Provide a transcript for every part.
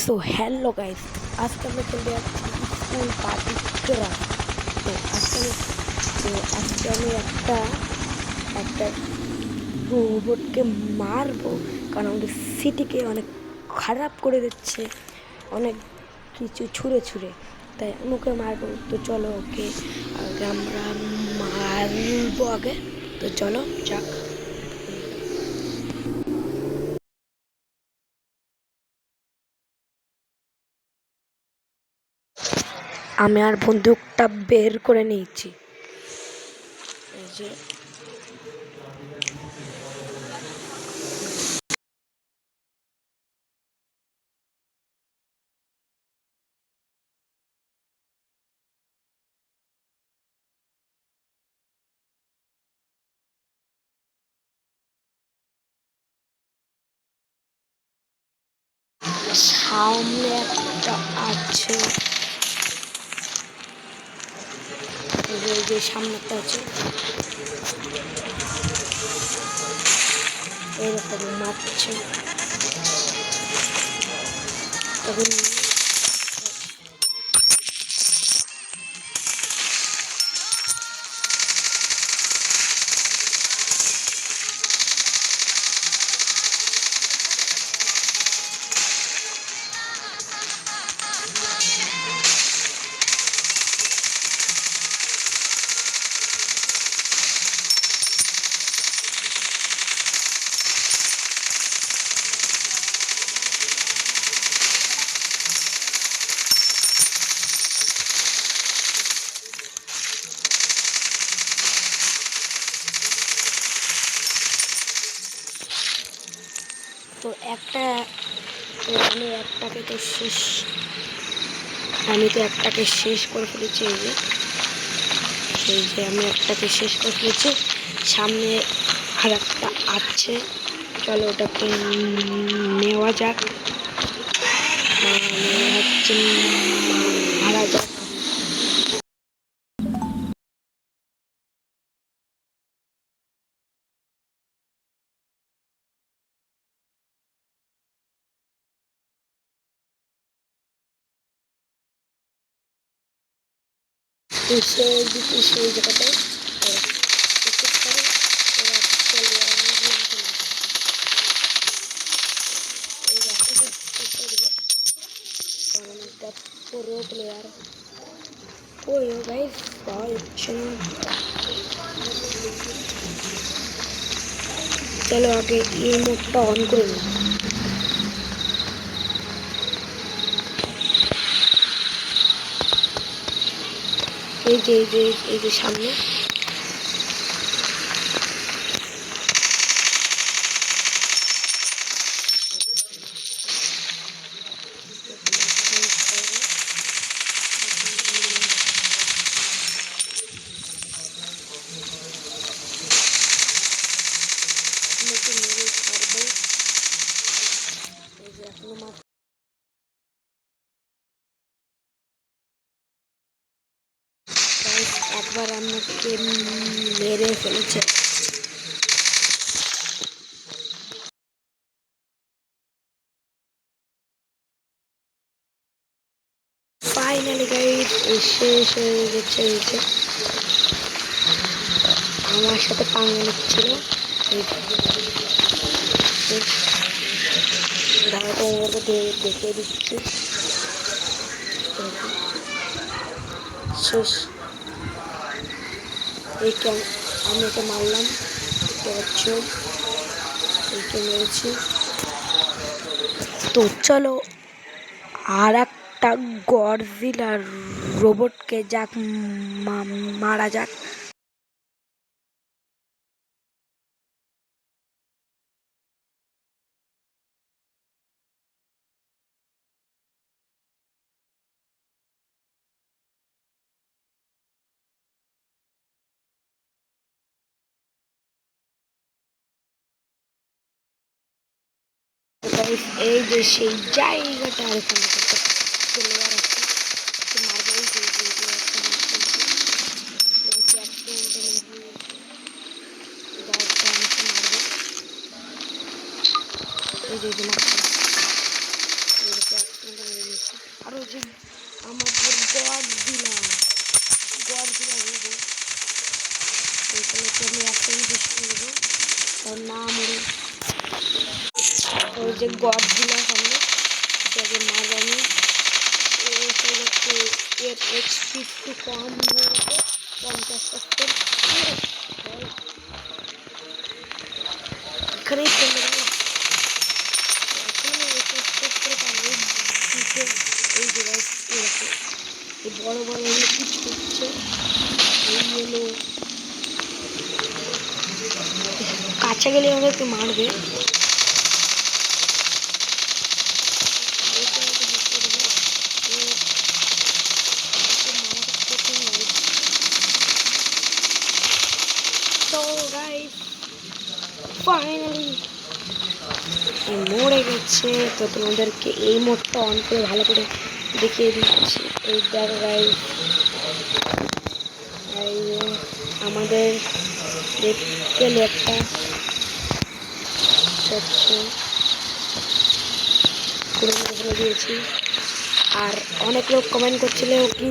So hello guys, আজকে আমরা চলে যাচ্ছি স্কুল পার্টি ক্রাফট। তো আজকে আমি একটা একটা রোবটকে মারবো, কারণ আমাদের সিটিকে অনেক খারাপ করে দিচ্ছে, অনেক কিছু ছুঁড়ে ছুঁড়ে, তাই আমি ওকে মারবো। তো চলো ওকে আগে আমরা মারবো আগে। তো চলো যাক। আমি আর বন্দুকটা বের করে নিয়েছি। এই যে সামনে একটা আছে, এই যে সামনে একটা আছে, এরকম মারছে। তখন তো একটা, তো আমি তো একটাকে শেষ করে ফেলেছি। এই যে আমি একটাকে শেষ করে ফেলেছি, সামনে আর একটা আছে। চলো ওটাকে নেওয়া যাক, মারা যাক। তো সেই জায়গাটায় pro player. Oh yo guys, wow, চলো আগে এই মোডটা অন করে নিই। এই যে সামনে একবার আমাকে মেরে ফেলেছে। ফাইনালি গাইস শেষ হয়ে গেছে। এই যে আমার সাথে পাঙ্গা নিচ্ছিল, দাঁড়াতে দেখে দিচ্ছি। শেষ, এইকে আমি একে মারলাম, এইকে মেরেছি। তো চলো আর একটা গডজিলা রোবটকে যাক মারা যাক। এই যে সেই জায়গাটা এখানে চলে যাচ্ছে, মার্বেল এই যে আমি একটা চেষ্টা করবো না মরে। ওই যে গডগুলো সামনে সেটাকে মারব আমি। এর এইচপি একটু কম হয়ে গেছে 50%। এখানেই চলে গেল। এই ডিভাইস এরকম এই বড় বড় হলে কিছু হচ্ছে এই হলো কাছে গেলে আমাদেরকে মারবে। ফাইনালি মরে গেছে। তো তোমাদেরকে এই মোডটা অন করে ভালো করে দেখিয়ে দিচ্ছি। এই দেখো গাইস, এই আমাদের দেখতে একটা দিয়েছি। আর অনেক লোক কমেন্ট করছিল কি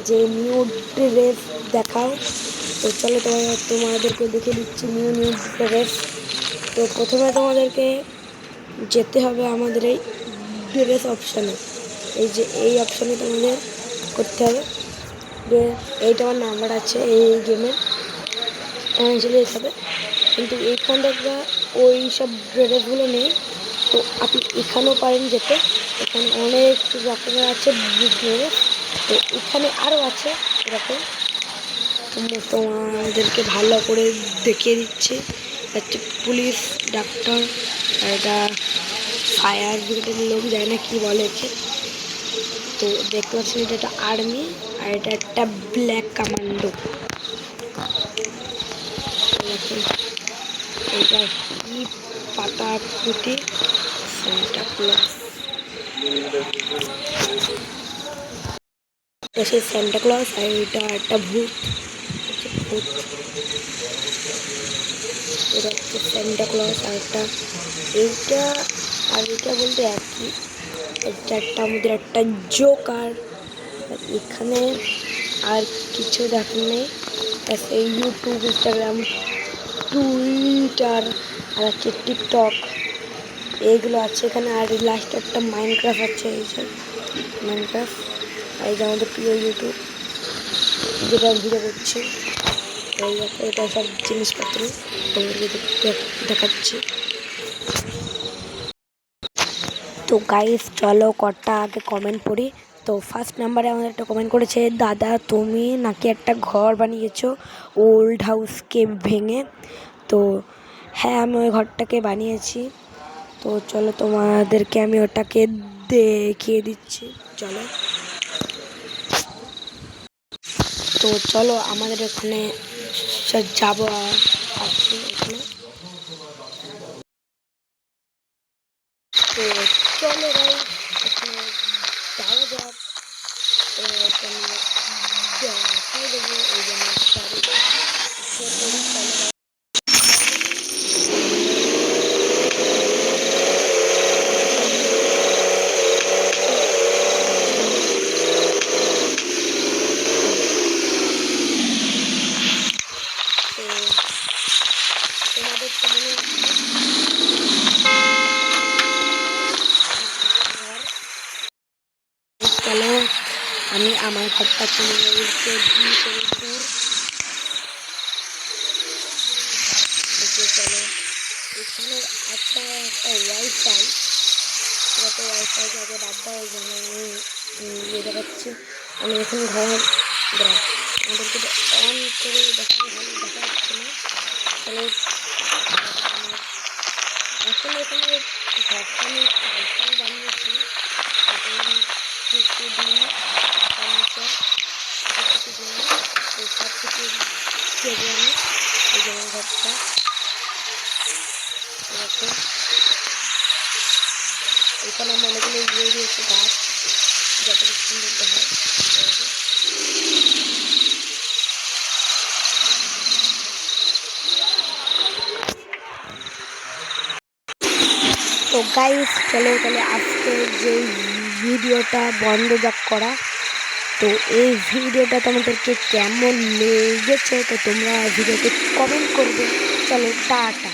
যে নিউ ড্রেস দেখাও। তো চলো তোমাদেরকে দেখে দিচ্ছি নিউ ড্রেস। তো প্রথমে তোমাদেরকে যেতে হবে আমাদের এই ড্রেস অপশানে। এই যে এই অপশানে তোমাদের করতে হবে। এইটা আমার নাম্বার আছে এই গেমের চলে যেতে হবে। কিন্তু এইখানটা ওই সব ড্রেসগুলো নেই। তো আপনি এখানেও পারেন যেতে। এখানে অনেক রকমের আছে ড্রেস। তো এখানে আরও আছে এরকম। তোমাদেরকে ভালো করে দেখিয়ে দিচ্ছি। হচ্ছে পুলিশ, ডাক্তার, আর এটা ফায়ার ব্রিগেডের লোক, যায় না কি বলে একে। তো দেখতে পাচ্ছেন এটা একটা আর্মি আর এটা একটা ব্ল্যাক কমান্ডো। এটা কি পাতা কুটি সেন্টা ক্লজ। সেই সেন্টা ক্লজ আর এটা একটা ভূত। ভূত এটা হচ্ছে সেন্টা ক্লজ। আর একটা এইটা আর এটা বলতে একই। এটা একটা আমাদের একটা জোকার। এখানে আর কিছু দেখার নেই। এই ইউটিউব, ইনস্টাগ্রাম, টুইটার আর হচ্ছে টিকটক এইগুলো আছে এখানে। আর লাস্টে একটা মাইনক্রাফট আছে। এই সব মাইনক্রাফট এই যে আমাদের প্রিয় ইউটিউব যেটা ভিডিও করছে। এই এটা সব জিনিসপত্র তোমাদেরকে দেখাচ্ছি। তো গাইস চলো কটা আগে কমেন্ট পড়ি। তো ফার্স্ট নাম্বারে আমাদের একটা কমেন্ট করেছে, দাদা তুমি নাকি একটা ঘর বানিয়েছো ওল্ড হাউসকে ভেঙে। তো হ্যাঁ, আমি ওই ঘরটাকে বানিয়েছি। তো চলো তোমাদেরকে আমি ওটাকে দেখিয়ে দিচ্ছি। চলো তো চলো আমাদের ওখানে যাবো। আছে ওখানে। তো চলো ভাই ওখানে যাওয়া যাক। দেখাই দেবো ওই জন্য তোমাদের তো মনে চলো আমি আমার ঘরটা তোমাদেরকে দূর। চলো এখানে একটা ওয়াইফাই, যাতে ওয়াইফাইকে আগে বাদ দেওয়া ওই জন্য আমি ইয়ে দেখাচ্ছি। আমি এখন ঘর আমাদেরকে অন করে দেখানো ভালো দেখা যাচ্ছে না। তাহলে এখন এখানে ঘরটা আমি টাইটাল বানিয়েছি। কিছু দিন ফার্নিচার কিছু দিন এই সব কিছু দেবো আমি। এই যেমন ঘরটা এরকম। এখানে আমি অনেকগুলো ইয়ে দিয়েছি গাছ, যাতে সুন্দর হয়। তো গাইস চলো তাহলে আজকে যে ভিডিওটা বন্ধ যাক করা। তো তো এই ভিডিওটা তোমাদেরকে কেমন লেগেছে তো তোমরা ভিডিওতে কমেন্ট করবে। চলো টাটা।